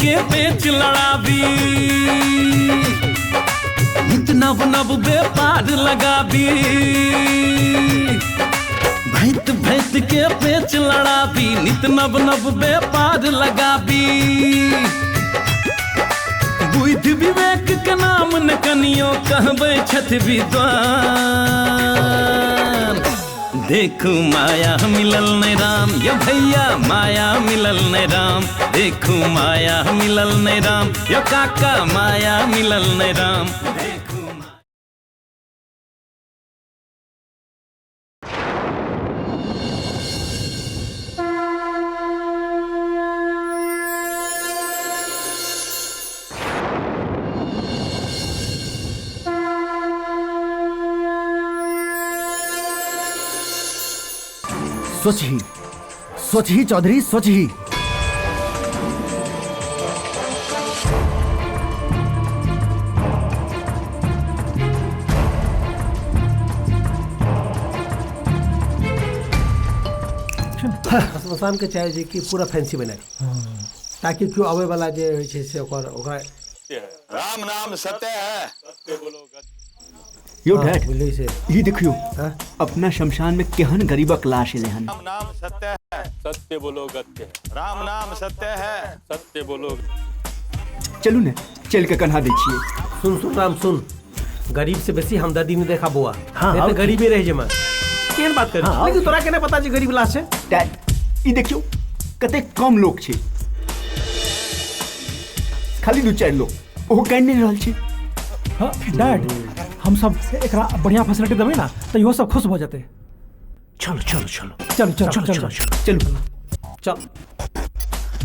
के पेच लड़ाबी, नित नव नव व्यापार लगाबी। भैत भैत के पेच लड़ाबी, नित नव नव व्यापार लगाबी। बुद्धि विवेक के नाम न कनियो कहबै छथि विद्वान। देखू माया मिलल नै राम, यो भैया माया मिलल नै राम। देखू माया मिलल नै राम, यो काका माया मिलल नै राम। सोच ही चौधरी, सोच ही। शमशान के चाहे जे कि पूरा फैंसी बनाए ताकि क्यों आवे वाला जे होइ छै से ओकरा राम नाम सत्य है। यो डैड, ये देखियो अपना शमशान में केहन गरीबक लाश है। राम नाम सत्य है, सत्य बोलो गत्य। राम नाम सत्य है, सत्य बोलो। चलू ने, चल के कन्हा देखिए। सुन राम सुन, गरीब से बेसी हमदर्दी नहीं देखा बुआ। हाँ, गरीबी रह जमा केहन बात कर। लेकिन तोरा केना पता जे गरीब लाश है? डैड, ये देखियो कते कम लोग छे, खाली 2-4 लोग, ओहो कह नहीं रहल छे। हाँ डैड, हम सब एकरा बढ़िया फैसिलिटी देबै ना तो इहो सब खुश हो जाते। चलो चलो चलो चलो चलो चलो चलो चलो चल।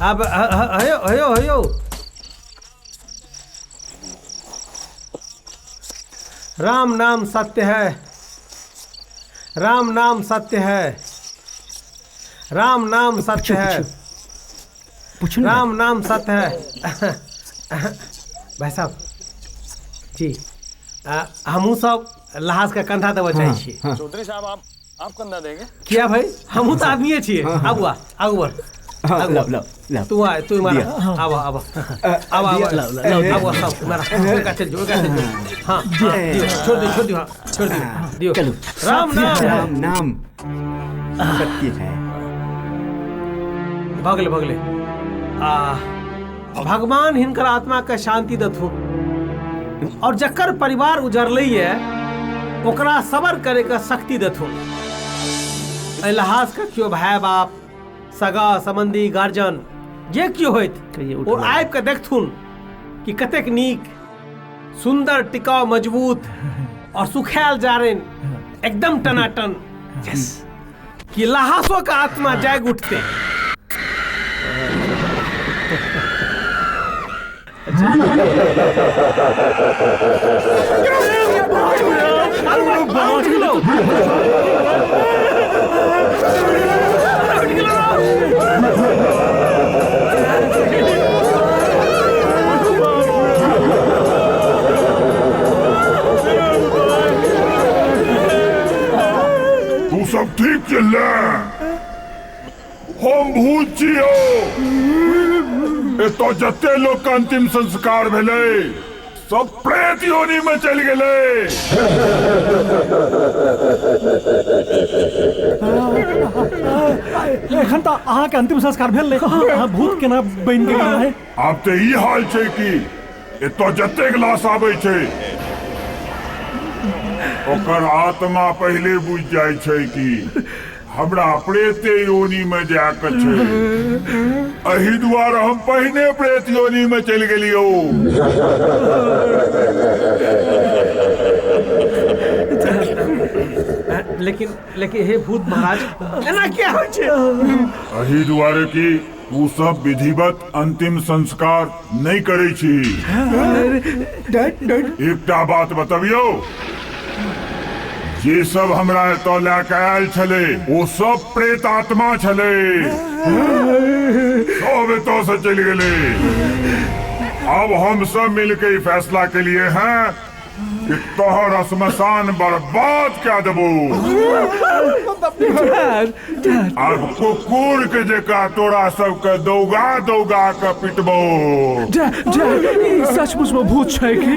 अब हयो हयो हयो राम नाम सत्य है, राम नाम सत्य है, राम नाम सत्य है, राम नाम सत्य है। भाई साहब जी, हमू सब लहाज का कंधा देवा चाहे छी। चौधरी साहब आप कंधा देंगे क्या भाई? हमू तो आदमी छिए। आगुआ आगुआ तू आ, तू मारा। आवा आवा आवा आवा सब मारा का चल जो का चल। हां छोड़ दे छोड़ दे, हां छोड़ दियो। राम नाम सत्य है। भगले भगले भगवान हिनकर आत्मा का शांति दथु और जकर परिवार उजरलै है ओकरा सबर करे का शक्ति दथु। इलाहास का क्यों भाई बाप सगा संबंधी गार्जियन जे क्यों होइत और आइब के देखथुन कि कतेक नीक सुंदर टिकाऊ मजबूत और सुखायल जारेन एकदम टनाटन कि लहासों का आत्मा जाग उठते। तू सब ठीक चल हम भूत छियो। तो जते लोग का अंतिम संस्कार भेले सब प्रेत योनि में चल गेले। एखन तो अहाँ के अंतिम संस्कार भेल अहाँ भूत केना बन के है? आब तो ई हाल छै कि एतो जतेक लाश आबै छै ओकर आत्मा पहले बुझ जाय छै कि हमरा प्रेत योनि में जाके छै। एही दुआरे हम पहिने प्रेत योनि में चल गेलियो। लेकिन हे भूत महाराज एना क्या होइ छै? एही दुआरे कि तू सब विधिवत अंतिम संस्कार नहीं करे छी। एकटा बात बतबियो, जे सब हमरा एतऽ लैके आयल छले ओ सब प्रेत आत्मा छले। सब एतऽ से चल गेले। अब हम सब मिलके फैसला के लिए हैं कि तोहर स्मशान बर्बाद क्या देबो। और कुकुर के जेका तोरा सबके दौगा दौगा के पिटबो। सचमुच में भूत छै कि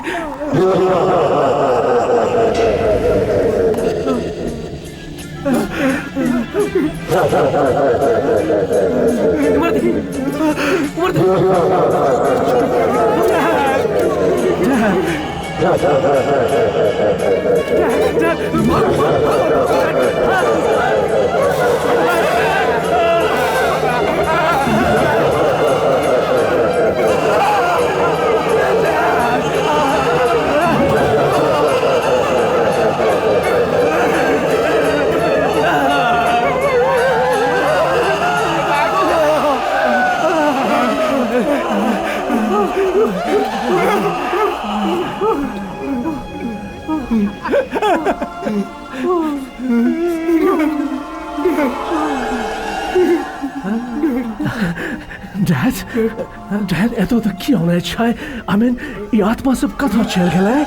डैड एतो तो की होना छै। आई मीन ई आत्मा सब कथा चल गेलै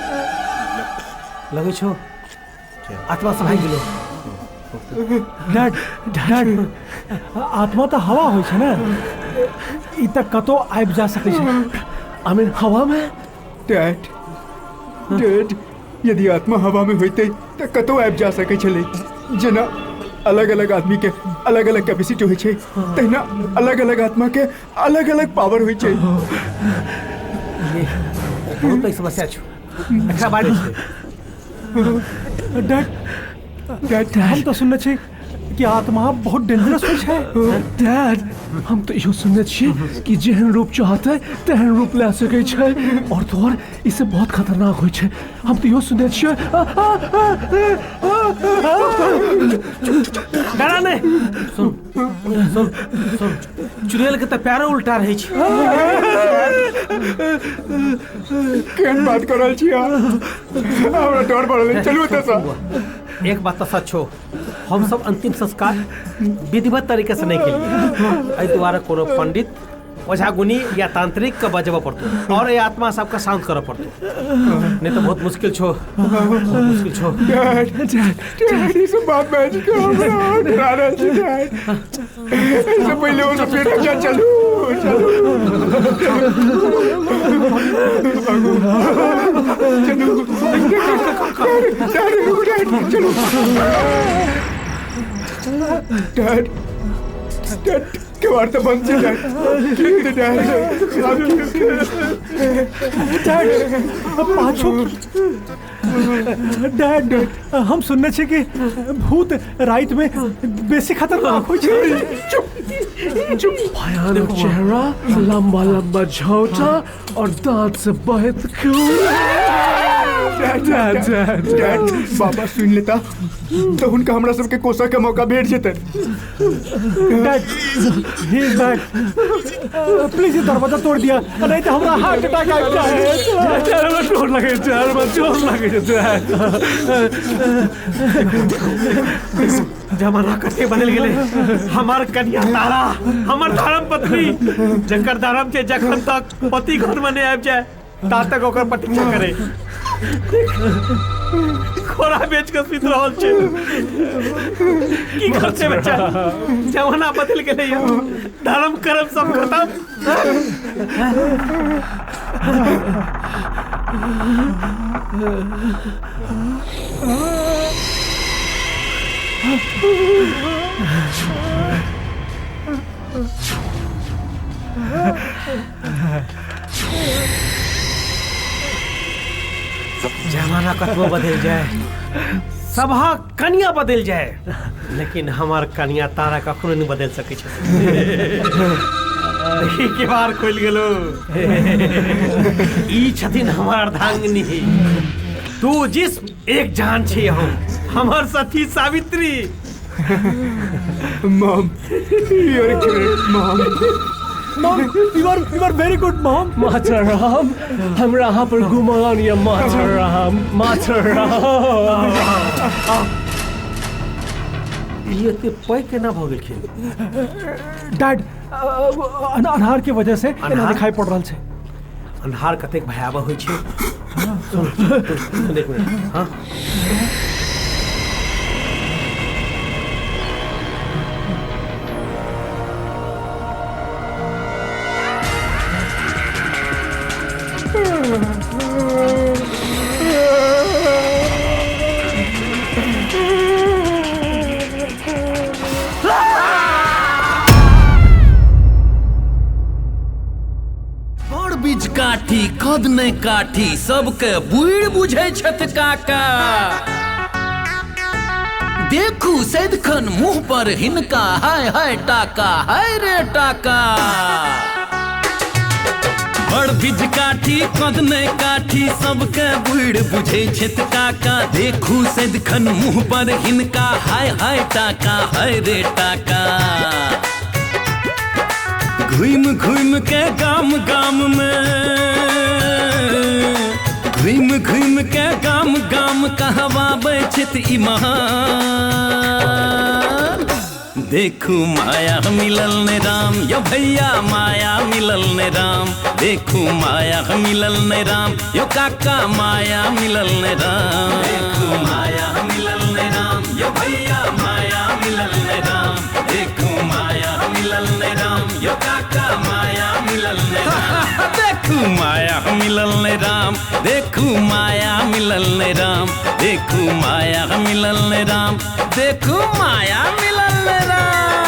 लगे छो आत्मा सब भाग गेलो। डैड डैड आत्मा तो हवा होइ छै ने, ई तक कतो आबि जा सकै छै। आई मीन हवा में। डैड डैड यदि आत्मा हवा में होते तो कतो आबि जा सकै छलै। जेना अलग अलग आदमी के अलग अलग कैपेसिटी होइ छै, तहिना अलग अलग आत्मा के अलग अलग पावर होइ छै। ये बहुत बड़ी समस्या छो। एकरा बारे में डैड डैड हम तो सुनने छी कि आत्मा बहुत डेंजरस होइ छै। डैड हम तो इहो सुनने छी कि जेहन रूप चाहते तेहन रूप ले सकै छै, और तोहर इससे बहुत खतरनाक होइ छै। हम तो इहो सुनने छियै। डरा नहीं। सुन सुन सुन चुड़ैल के तो पैरो उल्टा रहे छै। केहन बात कर रहल छी अहाँ? हमरा डर बढ़ल। चलू एतऽ सँ। एक बात तो सच हो, हम सब अंतिम संस्कार विधिवत तरीके से नहीं केलिए। एहि दुआरे कोनो पंडित ओझा गुनी या तांत्रिक के बजबऽ पड़तो और ये आत्मा सबका शांत करऽ पड़तो, नहीं तो बहुत मुश्किल छो। मुश्किल छो। डैड डैड ई सब बात मैच के हमरा डरा रहल छी। डैड इससे पहले वो सब पेट जा। चलू चलू चलू डैड चलो। डैड डैड केवाड़ तो बंद छै। डैड डैड डैड पाछू। डैड हम सुनने छी कि भूत रात में बेसी खतरनाक होइ छै। चुप चुप। भयानक चेहरा, लंबा लंबा झोंटा और दांत से बहत खून। डैड बाबा सुन लेता तो उनका हमरा सबके कोसा के मौका भेट जेतै। Dad he is back. Please ये दरवाजा तोड़ दिया, नहीं तो हमरा हार्ट अटैक आ जाए। चोट लगे चोट लगे। जमाना कते बदल गेले। हमार कन्या तारा, हमार धर्म पत्नी, जकर धर्म छै जखन तक पति घर में नहीं आबि जाए ता तक ओकर प्रतीक्षा करे। खोरा बेच के सुत रहल छै। की करते बच्चा? जमाना बदल गेले, धर्म कर्म सब खत्म। जमाना कतबो बदल जाए, सभा कन्या बदल जाए, लेकिन हमार कन्या तारा कखनो नहीं बदल सके छै। के बार खोल गेलो। ई छथिन हमार अर्धांगिनी। तू जिस्म एक जान छी हम, हमार साथी Savitri. Mom you are great mom. Mom you are very good mom. मातरम हमरा यहाँ पर गुमान या मातरम मातरम। ये ते पै केना भ गेलखिन? डैड अनहार के वजह से इन्हें दिखाई पड़ रहा है। अन्हार कतेक भयावह होइ छै। सुन एक मिनट। हाँ बड़ बीज काठी कद नहीं काठी सबके बुढ़ बुझे छथ काका। देखू सैदखन मुंह पर हिनका हाय हाय टाका हाय रे टाका। बड़ बीज काठी कद नहीं काठी सबके बुढ़ बुझे छथ काका। देखू सैदखन मुंह पर हिनका हाय हाय टाका हाय रे टाका। घूम घूम के गाम गाम में घूम घूम के गाम गाम कहवाबै छथ ईमान। देखू माया मिलल ने राम यो भैया माया मिलल ने राम। देखू माया मिलल ने राम यो काका माया मिलल ने राम। देखू माया मिलल ने राम यो भैया माया मिलल ने राम। देखू माया मिलल ने राम यो काका माया मिलल ने राम। देखू माया मिलल ने राम देखू माया मिलल ने राम। देखू माया मिलल ने राम देखू माया मिलल ने राम।